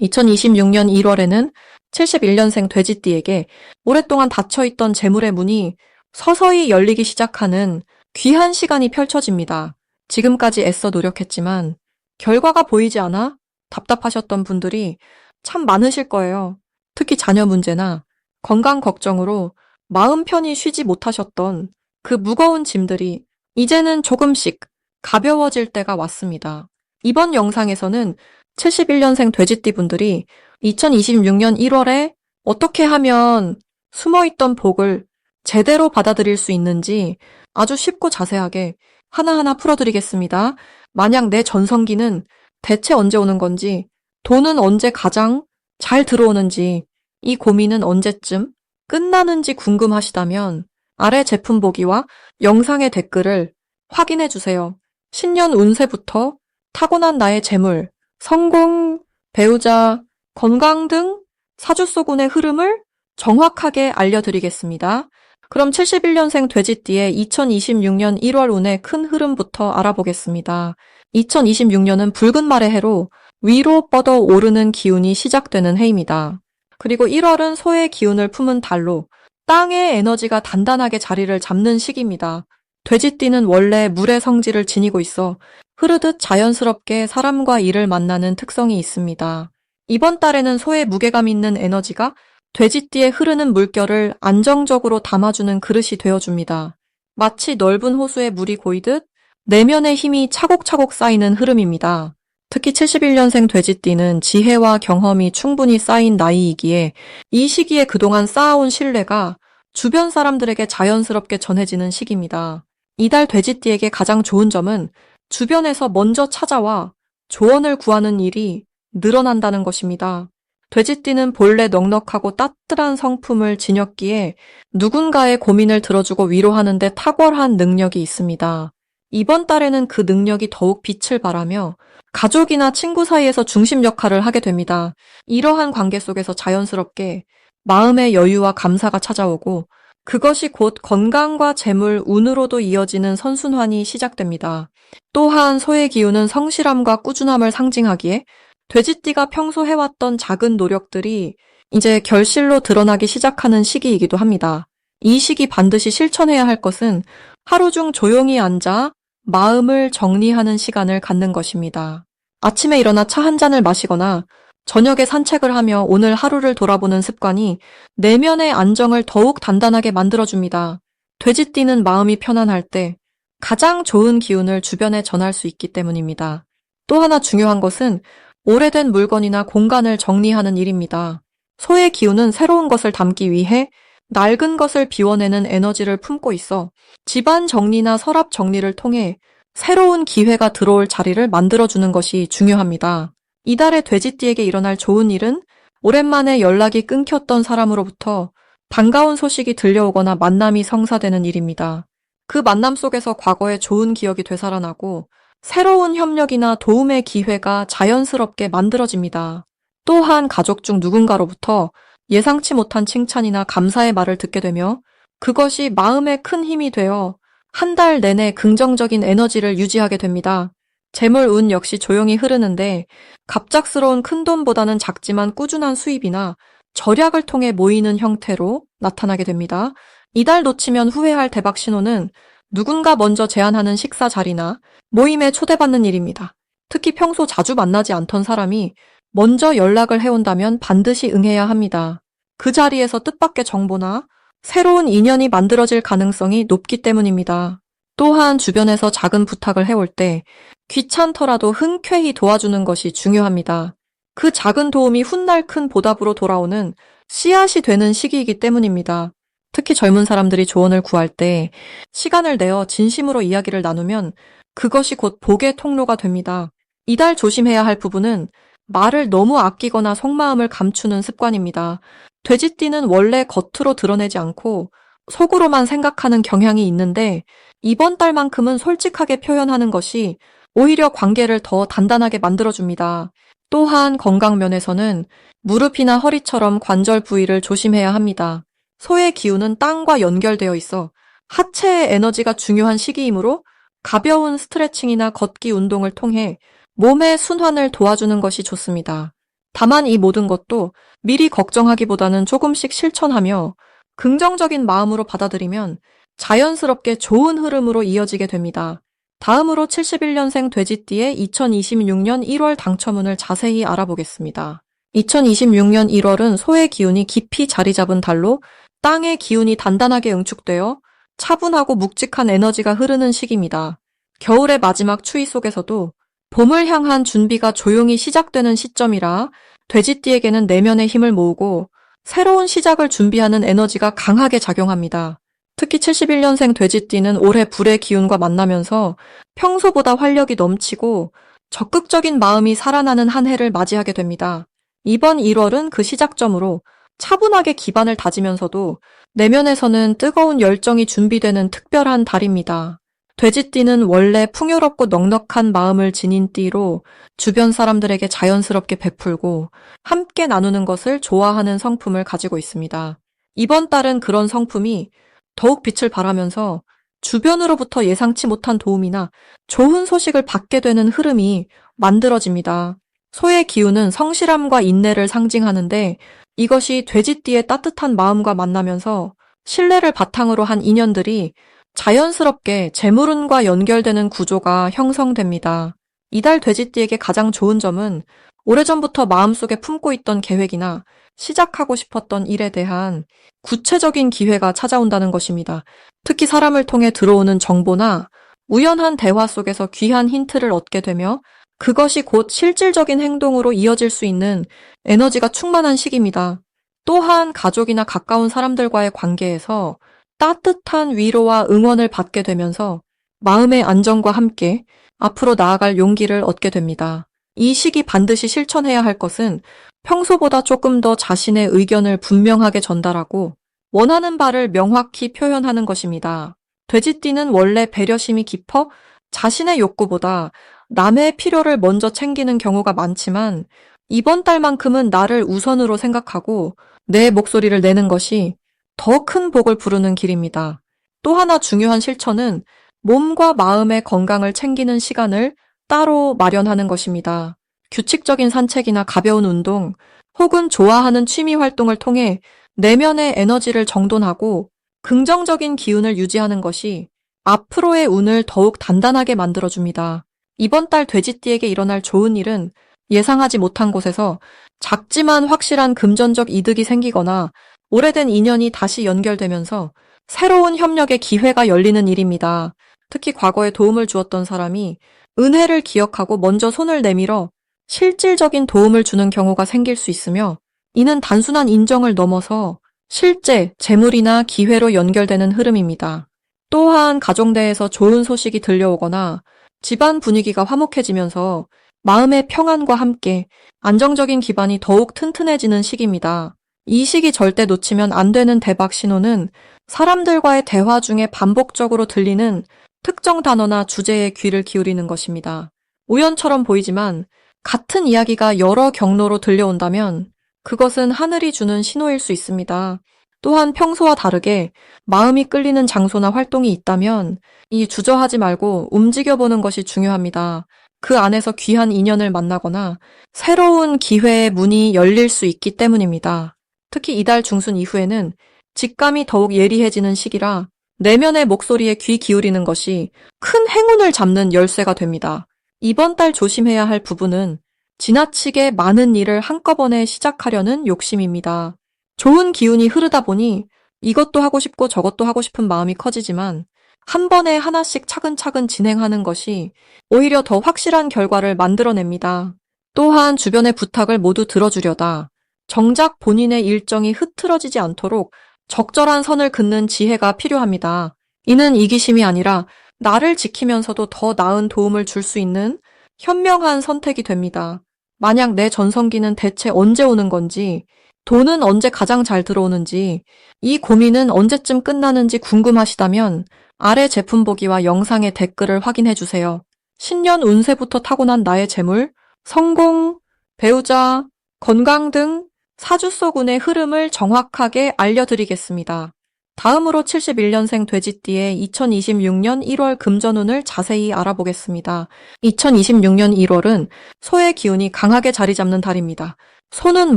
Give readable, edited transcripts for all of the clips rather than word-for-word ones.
2026년 1월에는 71년생 돼지띠에게 오랫동안 닫혀있던 재물의 문이 서서히 열리기 시작하는 귀한 시간이 펼쳐집니다. 지금까지 애써 노력했지만 결과가 보이지 않아 답답하셨던 분들이 참 많으실 거예요. 특히 자녀 문제나 건강 걱정으로 마음 편히 쉬지 못하셨던 그 무거운 짐들이 이제는 조금씩 가벼워질 때가 왔습니다. 이번 영상에서는 71년생 돼지띠 분들이 2026년 1월에 어떻게 하면 숨어있던 복을 제대로 받아들일 수 있는지 아주 쉽고 자세하게 하나하나 풀어드리겠습니다. 만약 내 전성기는 대체 언제 오는 건지, 돈은 언제 가장 잘 들어오는지, 이 고민은 언제쯤 끝나는지 궁금하시다면 아래 제품 보기와 영상의 댓글을 확인해 주세요. 신년 운세부터 타고난 나의 재물, 성공, 배우자, 건강 등 사주소군의 흐름을 정확하게 알려드리겠습니다. 그럼 71년생 돼지띠의 2026년 1월 운의 큰 흐름부터 알아보겠습니다. 2026년은 붉은 말의 해로 위로 뻗어 오르는 기운이 시작되는 해입니다. 그리고 1월은 소의 기운을 품은 달로 땅의 에너지가 단단하게 자리를 잡는 시기입니다. 돼지띠는 원래 물의 성질을 지니고 있어 흐르듯 자연스럽게 사람과 일을 만나는 특성이 있습니다. 이번 달에는 소의 무게감 있는 에너지가 돼지띠에 흐르는 물결을 안정적으로 담아주는 그릇이 되어줍니다. 마치 넓은 호수에 물이 고이듯 내면의 힘이 차곡차곡 쌓이는 흐름입니다. 특히 71년생 돼지띠는 지혜와 경험이 충분히 쌓인 나이이기에 이 시기에 그동안 쌓아온 신뢰가 주변 사람들에게 자연스럽게 전해지는 시기입니다. 이달 돼지띠에게 가장 좋은 점은 주변에서 먼저 찾아와 조언을 구하는 일이 늘어난다는 것입니다. 돼지띠는 본래 넉넉하고 따뜻한 성품을 지녔기에 누군가의 고민을 들어주고 위로하는 데 탁월한 능력이 있습니다. 이번 달에는 그 능력이 더욱 빛을 발하며 가족이나 친구 사이에서 중심 역할을 하게 됩니다. 이러한 관계 속에서 자연스럽게 마음의 여유와 감사가 찾아오고 그것이 곧 건강과 재물, 운으로도 이어지는 선순환이 시작됩니다. 또한 소의 기운은 성실함과 꾸준함을 상징하기에 돼지띠가 평소 해왔던 작은 노력들이 이제 결실로 드러나기 시작하는 시기이기도 합니다. 이 시기 반드시 실천해야 할 것은 하루 중 조용히 앉아 마음을 정리하는 시간을 갖는 것입니다. 아침에 일어나 차 한 잔을 마시거나 저녁에 산책을 하며 오늘 하루를 돌아보는 습관이 내면의 안정을 더욱 단단하게 만들어줍니다. 돼지띠는 마음이 편안할 때 가장 좋은 기운을 주변에 전할 수 있기 때문입니다. 또 하나 중요한 것은 오래된 물건이나 공간을 정리하는 일입니다. 소의 기운은 새로운 것을 담기 위해 낡은 것을 비워내는 에너지를 품고 있어 집안 정리나 서랍 정리를 통해 새로운 기회가 들어올 자리를 만들어주는 것이 중요합니다. 이달의 돼지띠에게 일어날 좋은 일은 오랜만에 연락이 끊겼던 사람으로부터 반가운 소식이 들려오거나 만남이 성사되는 일입니다. 그 만남 속에서 과거의 좋은 기억이 되살아나고 새로운 협력이나 도움의 기회가 자연스럽게 만들어집니다. 또한 가족 중 누군가로부터 예상치 못한 칭찬이나 감사의 말을 듣게 되며 그것이 마음에 큰 힘이 되어 한 달 내내 긍정적인 에너지를 유지하게 됩니다. 재물 운 역시 조용히 흐르는데 갑작스러운 큰돈보다는 작지만 꾸준한 수입이나 절약을 통해 모이는 형태로 나타나게 됩니다. 이달 놓치면 후회할 대박 신호는 누군가 먼저 제안하는 식사 자리나 모임에 초대받는 일입니다. 특히 평소 자주 만나지 않던 사람이 먼저 연락을 해온다면 반드시 응해야 합니다. 그 자리에서 뜻밖의 정보나 새로운 인연이 만들어질 가능성이 높기 때문입니다. 또한 주변에서 작은 부탁을 해올 때 귀찮더라도 흔쾌히 도와주는 것이 중요합니다. 그 작은 도움이 훗날 큰 보답으로 돌아오는 씨앗이 되는 시기이기 때문입니다. 특히 젊은 사람들이 조언을 구할 때 시간을 내어 진심으로 이야기를 나누면 그것이 곧 복의 통로가 됩니다. 이달 조심해야 할 부분은 말을 너무 아끼거나 속마음을 감추는 습관입니다. 돼지띠는 원래 겉으로 드러내지 않고 속으로만 생각하는 경향이 있는데 이번 달만큼은 솔직하게 표현하는 것이 오히려 관계를 더 단단하게 만들어줍니다. 또한 건강 면에서는 무릎이나 허리처럼 관절 부위를 조심해야 합니다. 소의 기운은 땅과 연결되어 있어 하체의 에너지가 중요한 시기이므로 가벼운 스트레칭이나 걷기 운동을 통해 몸의 순환을 도와주는 것이 좋습니다. 다만 이 모든 것도 미리 걱정하기보다는 조금씩 실천하며 긍정적인 마음으로 받아들이면 자연스럽게 좋은 흐름으로 이어지게 됩니다. 다음으로 71년생 돼지띠의 2026년 1월 당첨운을 자세히 알아보겠습니다. 2026년 1월은 소의 기운이 깊이 자리 잡은 달로 땅의 기운이 단단하게 응축되어 차분하고 묵직한 에너지가 흐르는 시기입니다. 겨울의 마지막 추위 속에서도 봄을 향한 준비가 조용히 시작되는 시점이라 돼지띠에게는 내면의 힘을 모으고 새로운 시작을 준비하는 에너지가 강하게 작용합니다. 특히 71년생 돼지띠는 올해 불의 기운과 만나면서 평소보다 활력이 넘치고 적극적인 마음이 살아나는 한 해를 맞이하게 됩니다. 이번 1월은 그 시작점으로 차분하게 기반을 다지면서도 내면에서는 뜨거운 열정이 준비되는 특별한 달입니다. 돼지띠는 원래 풍요롭고 넉넉한 마음을 지닌 띠로 주변 사람들에게 자연스럽게 베풀고 함께 나누는 것을 좋아하는 성품을 가지고 있습니다. 이번 달은 그런 성품이 더욱 빛을 발하면서 주변으로부터 예상치 못한 도움이나 좋은 소식을 받게 되는 흐름이 만들어집니다. 소의 기운은 성실함과 인내를 상징하는데 이것이 돼지띠의 따뜻한 마음과 만나면서 신뢰를 바탕으로 한 인연들이 자연스럽게 재물운과 연결되는 구조가 형성됩니다. 이달 돼지띠에게 가장 좋은 점은 오래전부터 마음속에 품고 있던 계획이나 시작하고 싶었던 일에 대한 구체적인 기회가 찾아온다는 것입니다. 특히 사람을 통해 들어오는 정보나 우연한 대화 속에서 귀한 힌트를 얻게 되며 그것이 곧 실질적인 행동으로 이어질 수 있는 에너지가 충만한 시기입니다. 또한 가족이나 가까운 사람들과의 관계에서 따뜻한 위로와 응원을 받게 되면서 마음의 안정과 함께 앞으로 나아갈 용기를 얻게 됩니다. 이 시기 반드시 실천해야 할 것은 평소보다 조금 더 자신의 의견을 분명하게 전달하고 원하는 바를 명확히 표현하는 것입니다. 돼지띠는 원래 배려심이 깊어 자신의 욕구보다 남의 필요를 먼저 챙기는 경우가 많지만 이번 달만큼은 나를 우선으로 생각하고 내 목소리를 내는 것이 더 큰 복을 부르는 길입니다. 또 하나 중요한 실천은 몸과 마음의 건강을 챙기는 시간을 따로 마련하는 것입니다. 규칙적인 산책이나 가벼운 운동 혹은 좋아하는 취미 활동을 통해 내면의 에너지를 정돈하고 긍정적인 기운을 유지하는 것이 앞으로의 운을 더욱 단단하게 만들어줍니다. 이번 달 돼지띠에게 일어날 좋은 일은 예상하지 못한 곳에서 작지만 확실한 금전적 이득이 생기거나 오래된 인연이 다시 연결되면서 새로운 협력의 기회가 열리는 일입니다. 특히 과거에 도움을 주었던 사람이 은혜를 기억하고 먼저 손을 내밀어 실질적인 도움을 주는 경우가 생길 수 있으며 이는 단순한 인정을 넘어서 실제 재물이나 기회로 연결되는 흐름입니다. 또한 가정내에서 좋은 소식이 들려오거나 집안 분위기가 화목해지면서 마음의 평안과 함께 안정적인 기반이 더욱 튼튼해지는 시기입니다. 이 시기 절대 놓치면 안 되는 대박 신호는 사람들과의 대화 중에 반복적으로 들리는 특정 단어나 주제에 귀를 기울이는 것입니다. 우연처럼 보이지만 같은 이야기가 여러 경로로 들려온다면 그것은 하늘이 주는 신호일 수 있습니다. 또한 평소와 다르게 마음이 끌리는 장소나 활동이 있다면 이 주저하지 말고 움직여보는 것이 중요합니다. 그 안에서 귀한 인연을 만나거나 새로운 기회의 문이 열릴 수 있기 때문입니다. 특히 이달 중순 이후에는 직감이 더욱 예리해지는 시기라 내면의 목소리에 귀 기울이는 것이 큰 행운을 잡는 열쇠가 됩니다. 이번 달 조심해야 할 부분은 지나치게 많은 일을 한꺼번에 시작하려는 욕심입니다. 좋은 기운이 흐르다 보니 이것도 하고 싶고 저것도 하고 싶은 마음이 커지지만 한 번에 하나씩 차근차근 진행하는 것이 오히려 더 확실한 결과를 만들어냅니다. 또한 주변의 부탁을 모두 들어주려다 정작 본인의 일정이 흐트러지지 않도록 적절한 선을 긋는 지혜가 필요합니다. 이는 이기심이 아니라 나를 지키면서도 더 나은 도움을 줄 수 있는 현명한 선택이 됩니다. 만약 내 전성기는 대체 언제 오는 건지, 돈은 언제 가장 잘 들어오는지, 이 고민은 언제쯤 끝나는지 궁금하시다면 아래 제품 보기와 영상의 댓글을 확인해 주세요. 신년 운세부터 타고난 나의 재물, 성공, 배우자, 건강 등 사주 속 운의 흐름을 정확하게 알려드리겠습니다. 다음으로 71년생 돼지띠의 2026년 1월 금전운을 자세히 알아보겠습니다. 2026년 1월은 소의 기운이 강하게 자리 잡는 달입니다. 손은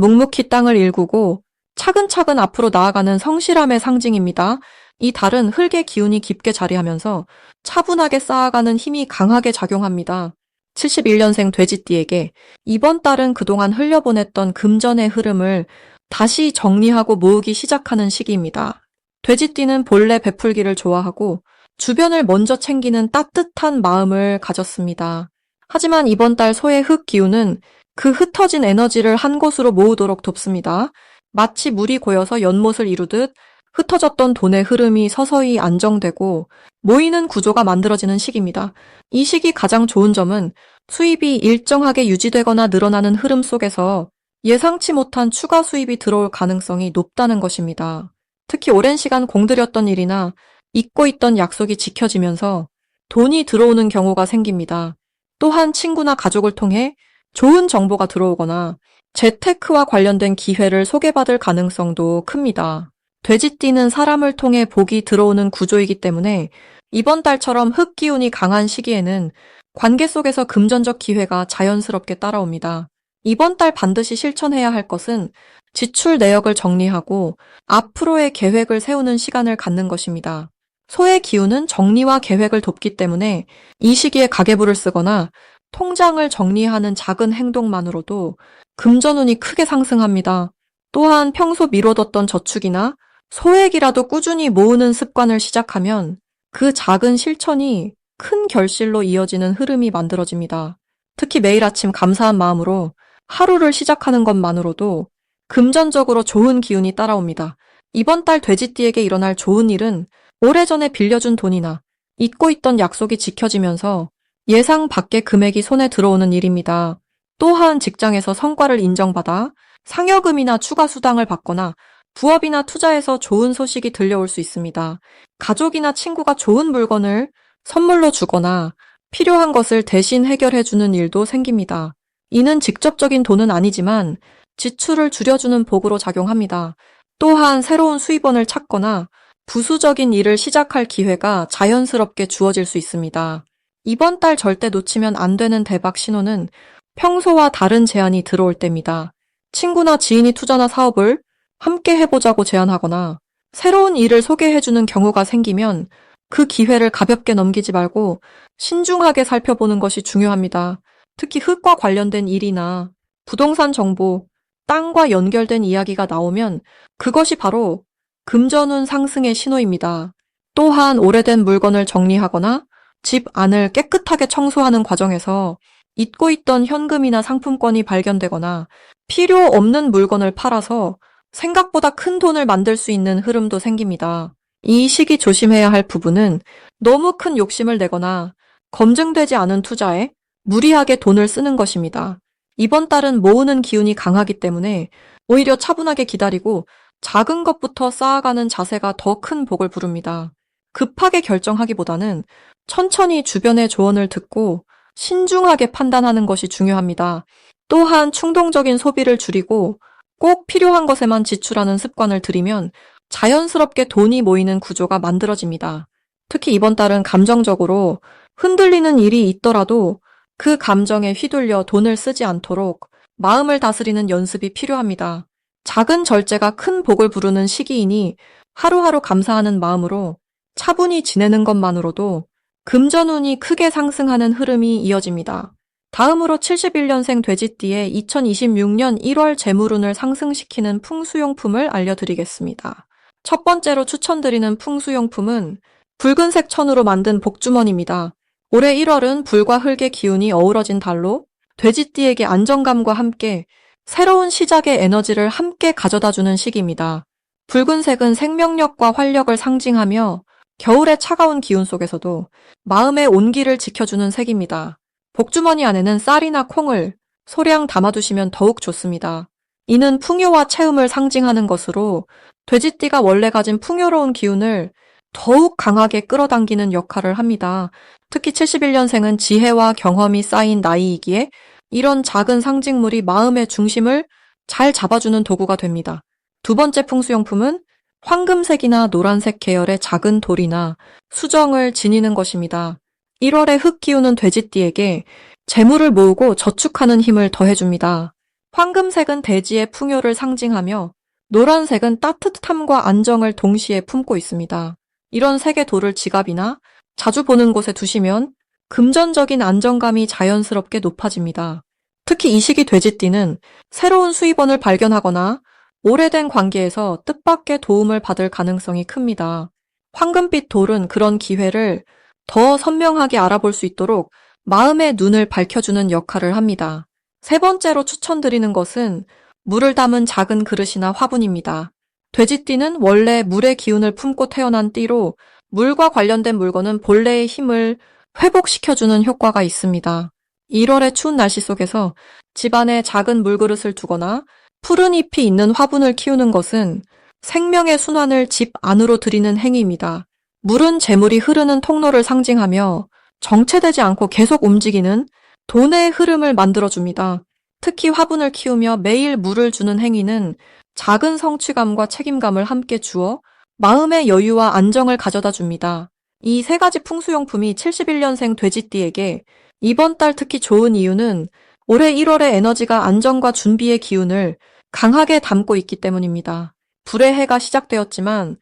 묵묵히 땅을 일구고 차근차근 앞으로 나아가는 성실함의 상징입니다. 이 달은 흙의 기운이 깊게 자리하면서 차분하게 쌓아가는 힘이 강하게 작용합니다. 71년생 돼지띠에게 이번 달은 그동안 흘려보냈던 금전의 흐름을 다시 정리하고 모으기 시작하는 시기입니다. 돼지띠는 본래 베풀기를 좋아하고 주변을 먼저 챙기는 따뜻한 마음을 가졌습니다. 하지만 이번 달 소의 흙 기운은 그 흩어진 에너지를 한 곳으로 모으도록 돕습니다. 마치 물이 고여서 연못을 이루듯 흩어졌던 돈의 흐름이 서서히 안정되고 모이는 구조가 만들어지는 시기입니다. 이 시기 가장 좋은 점은 수입이 일정하게 유지되거나 늘어나는 흐름 속에서 예상치 못한 추가 수입이 들어올 가능성이 높다는 것입니다. 특히 오랜 시간 공들였던 일이나 잊고 있던 약속이 지켜지면서 돈이 들어오는 경우가 생깁니다. 또한 친구나 가족을 통해 좋은 정보가 들어오거나 재테크와 관련된 기회를 소개받을 가능성도 큽니다. 돼지띠는 사람을 통해 복이 들어오는 구조이기 때문에 이번 달처럼 흙기운이 강한 시기에는 관계 속에서 금전적 기회가 자연스럽게 따라옵니다. 이번 달 반드시 실천해야 할 것은 지출 내역을 정리하고 앞으로의 계획을 세우는 시간을 갖는 것입니다. 소의 기운은 정리와 계획을 돕기 때문에 이 시기에 가계부를 쓰거나 통장을 정리하는 작은 행동만으로도 금전운이 크게 상승합니다. 또한 평소 미뤄뒀던 저축이나 소액이라도 꾸준히 모으는 습관을 시작하면 그 작은 실천이 큰 결실로 이어지는 흐름이 만들어집니다. 특히 매일 아침 감사한 마음으로 하루를 시작하는 것만으로도 금전적으로 좋은 기운이 따라옵니다. 이번 달 돼지띠에게 일어날 좋은 일은 오래전에 빌려준 돈이나 잊고 있던 약속이 지켜지면서 예상 밖의 금액이 손에 들어오는 일입니다. 또한 직장에서 성과를 인정받아 상여금이나 추가 수당을 받거나 부업이나 투자에서 좋은 소식이 들려올 수 있습니다. 가족이나 친구가 좋은 물건을 선물로 주거나 필요한 것을 대신 해결해주는 일도 생깁니다. 이는 직접적인 돈은 아니지만 지출을 줄여주는 복으로 작용합니다. 또한 새로운 수입원을 찾거나 부수적인 일을 시작할 기회가 자연스럽게 주어질 수 있습니다. 이번 달 절대 놓치면 안 되는 대박 신호는 평소와 다른 제안이 들어올 때입니다. 친구나 지인이 투자나 사업을 함께 해보자고 제안하거나 새로운 일을 소개해주는 경우가 생기면 그 기회를 가볍게 넘기지 말고 신중하게 살펴보는 것이 중요합니다. 특히 흙과 관련된 일이나 부동산 정보, 땅과 연결된 이야기가 나오면 그것이 바로 금전운 상승의 신호입니다. 또한 오래된 물건을 정리하거나 집 안을 깨끗하게 청소하는 과정에서 잊고 있던 현금이나 상품권이 발견되거나 필요 없는 물건을 팔아서 생각보다 큰 돈을 만들 수 있는 흐름도 생깁니다. 이 시기 조심해야 할 부분은 너무 큰 욕심을 내거나 검증되지 않은 투자에 무리하게 돈을 쓰는 것입니다. 이번 달은 모으는 기운이 강하기 때문에 오히려 차분하게 기다리고 작은 것부터 쌓아가는 자세가 더 큰 복을 부릅니다. 급하게 결정하기보다는 천천히 주변의 조언을 듣고 신중하게 판단하는 것이 중요합니다. 또한 충동적인 소비를 줄이고 꼭 필요한 것에만 지출하는 습관을 들이면 자연스럽게 돈이 모이는 구조가 만들어집니다. 특히 이번 달은 감정적으로 흔들리는 일이 있더라도 그 감정에 휘둘려 돈을 쓰지 않도록 마음을 다스리는 연습이 필요합니다. 작은 절제가 큰 복을 부르는 시기이니 하루하루 감사하는 마음으로 차분히 지내는 것만으로도 금전운이 크게 상승하는 흐름이 이어집니다. 다음으로 71년생 돼지띠의 2026년 1월 재물운을 상승시키는 풍수용품을 알려드리겠습니다. 첫 번째로 추천드리는 풍수용품은 붉은색 천으로 만든 복주머니입니다. 올해 1월은 불과 흙의 기운이 어우러진 달로 돼지띠에게 안정감과 함께 새로운 시작의 에너지를 함께 가져다주는 시기입니다. 붉은색은 생명력과 활력을 상징하며 겨울의 차가운 기운 속에서도 마음의 온기를 지켜주는 색입니다. 복주머니 안에는 쌀이나 콩을 소량 담아두시면 더욱 좋습니다. 이는 풍요와 채움을 상징하는 것으로 돼지띠가 원래 가진 풍요로운 기운을 더욱 강하게 끌어당기는 역할을 합니다. 특히 71년생은 지혜와 경험이 쌓인 나이이기에 이런 작은 상징물이 마음의 중심을 잘 잡아주는 도구가 됩니다. 두 번째 풍수용품은 황금색이나 노란색 계열의 작은 돌이나 수정을 지니는 것입니다. 1월에 흙 기우는 돼지띠에게 재물을 모으고 저축하는 힘을 더해줍니다. 황금색은 대지의 풍요를 상징하며 노란색은 따뜻함과 안정을 동시에 품고 있습니다. 이런 색의 돌을 지갑이나 자주 보는 곳에 두시면 금전적인 안정감이 자연스럽게 높아집니다. 특히 이 시기 돼지띠는 새로운 수입원을 발견하거나 오래된 관계에서 뜻밖의 도움을 받을 가능성이 큽니다. 황금빛 돌은 그런 기회를 더 선명하게 알아볼 수 있도록 마음의 눈을 밝혀주는 역할을 합니다. 세 번째로 추천드리는 것은 물을 담은 작은 그릇이나 화분입니다. 돼지띠는 원래 물의 기운을 품고 태어난 띠로 물과 관련된 물건은 본래의 힘을 회복시켜주는 효과가 있습니다. 1월의 추운 날씨 속에서 집안에 작은 물그릇을 두거나 푸른 잎이 있는 화분을 키우는 것은 생명의 순환을 집 안으로 들이는 행위입니다. 물은 재물이 흐르는 통로를 상징하며 정체되지 않고 계속 움직이는 돈의 흐름을 만들어줍니다. 특히 화분을 키우며 매일 물을 주는 행위는 작은 성취감과 책임감을 함께 주어 마음의 여유와 안정을 가져다 줍니다. 이 세 가지 풍수용품이 71년생 돼지띠에게 이번 달 특히 좋은 이유는 올해 1월의 에너지가 안정과 준비의 기운을 강하게 담고 있기 때문입니다. 불의 해가 시작되었지만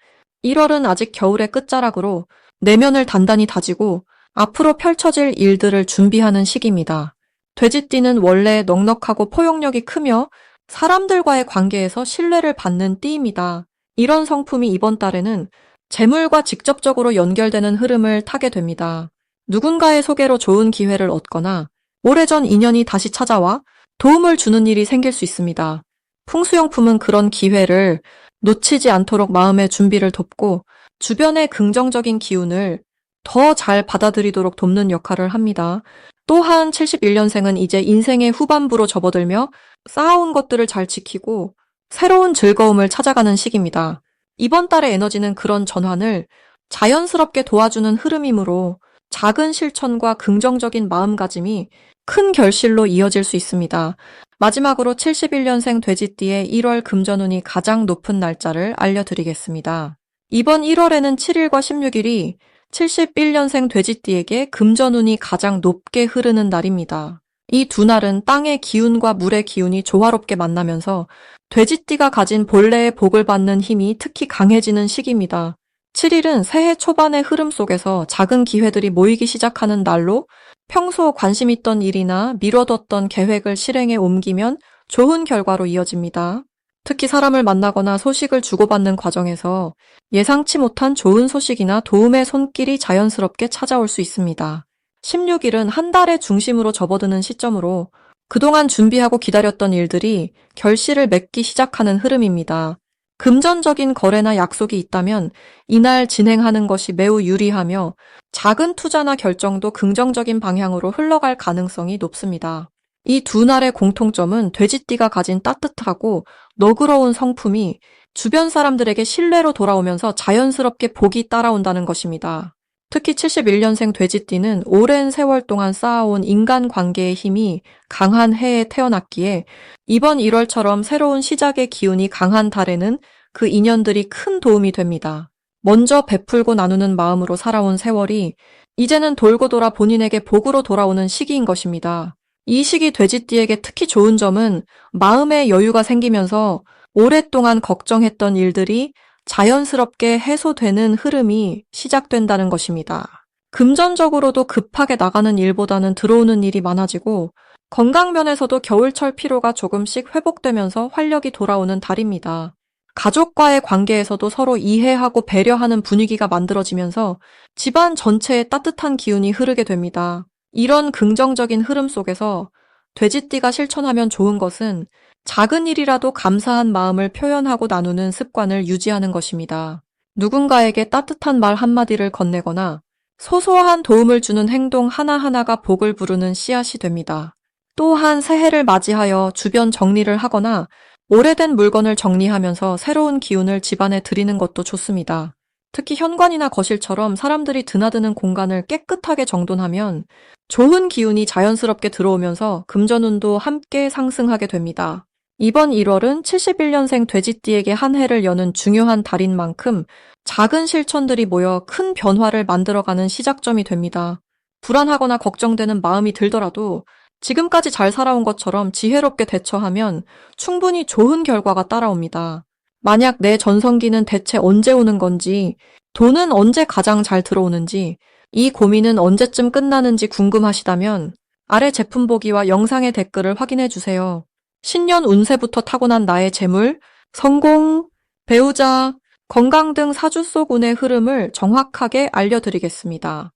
1월은 아직 겨울의 끝자락으로 내면을 단단히 다지고 앞으로 펼쳐질 일들을 준비하는 시기입니다. 돼지띠는 원래 넉넉하고 포용력이 크며 사람들과의 관계에서 신뢰를 받는 띠입니다. 이런 성품이 이번 달에는 재물과 직접적으로 연결되는 흐름을 타게 됩니다. 누군가의 소개로 좋은 기회를 얻거나 오래전 인연이 다시 찾아와 도움을 주는 일이 생길 수 있습니다. 풍수용품은 그런 기회를 놓치지 않도록 마음의 준비를 돕고 주변의 긍정적인 기운을 더 잘 받아들이도록 돕는 역할을 합니다. 또한 71년생은 이제 인생의 후반부로 접어들며 쌓아온 것들을 잘 지키고 새로운 즐거움을 찾아가는 시기입니다. 이번 달의 에너지는 그런 전환을 자연스럽게 도와주는 흐름이므로 작은 실천과 긍정적인 마음가짐이 큰 결실로 이어질 수 있습니다. 마지막으로 71년생 돼지띠의 1월 금전운이 가장 높은 날짜를 알려드리겠습니다. 이번 1월에는 7일과 16일이 71년생 돼지띠에게 금전운이 가장 높게 흐르는 날입니다. 이 두 날은 땅의 기운과 물의 기운이 조화롭게 만나면서 돼지띠가 가진 본래의 복을 받는 힘이 특히 강해지는 시기입니다. 7일은 새해 초반의 흐름 속에서 작은 기회들이 모이기 시작하는 날로 평소 관심 있던 일이나 미뤄뒀던 계획을 실행에 옮기면 좋은 결과로 이어집니다. 특히 사람을 만나거나 소식을 주고받는 과정에서 예상치 못한 좋은 소식이나 도움의 손길이 자연스럽게 찾아올 수 있습니다. 16일은 한 달의 중심으로 접어드는 시점으로 그동안 준비하고 기다렸던 일들이 결실을 맺기 시작하는 흐름입니다. 금전적인 거래나 약속이 있다면 이날 진행하는 것이 매우 유리하며 작은 투자나 결정도 긍정적인 방향으로 흘러갈 가능성이 높습니다. 이 두 날의 공통점은 돼지띠가 가진 따뜻하고 너그러운 성품이 주변 사람들에게 신뢰로 돌아오면서 자연스럽게 복이 따라온다는 것입니다. 특히 71년생 돼지띠는 오랜 세월 동안 쌓아온 인간관계의 힘이 강한 해에 태어났기에 이번 1월처럼 새로운 시작의 기운이 강한 달에는 그 인연들이 큰 도움이 됩니다. 먼저 베풀고 나누는 마음으로 살아온 세월이 이제는 돌고 돌아 본인에게 복으로 돌아오는 시기인 것입니다. 이 시기 돼지띠에게 특히 좋은 점은 마음의 여유가 생기면서 오랫동안 걱정했던 일들이 자연스럽게 해소되는 흐름이 시작된다는 것입니다. 금전적으로도 급하게 나가는 일보다는 들어오는 일이 많아지고 건강면에서도 겨울철 피로가 조금씩 회복되면서 활력이 돌아오는 달입니다. 가족과의 관계에서도 서로 이해하고 배려하는 분위기가 만들어지면서 집안 전체에 따뜻한 기운이 흐르게 됩니다. 이런 긍정적인 흐름 속에서 돼지띠가 실천하면 좋은 것은 작은 일이라도 감사한 마음을 표현하고 나누는 습관을 유지하는 것입니다. 누군가에게 따뜻한 말 한마디를 건네거나 소소한 도움을 주는 행동 하나하나가 복을 부르는 씨앗이 됩니다. 또한 새해를 맞이하여 주변 정리를 하거나 오래된 물건을 정리하면서 새로운 기운을 집안에 들이는 것도 좋습니다. 특히 현관이나 거실처럼 사람들이 드나드는 공간을 깨끗하게 정돈하면 좋은 기운이 자연스럽게 들어오면서 금전운도 함께 상승하게 됩니다. 이번 1월은 71년생 돼지띠에게 한 해를 여는 중요한 달인 만큼 작은 실천들이 모여 큰 변화를 만들어가는 시작점이 됩니다. 불안하거나 걱정되는 마음이 들더라도 지금까지 잘 살아온 것처럼 지혜롭게 대처하면 충분히 좋은 결과가 따라옵니다. 만약 내 전성기는 대체 언제 오는 건지, 돈은 언제 가장 잘 들어오는지, 이 고민은 언제쯤 끝나는지 궁금하시다면 아래 제품 보기와 영상의 댓글을 확인해 주세요. 신년 운세부터 타고난 나의 재물, 성공, 배우자, 건강 등 사주 속 운의 흐름을 정확하게 알려드리겠습니다.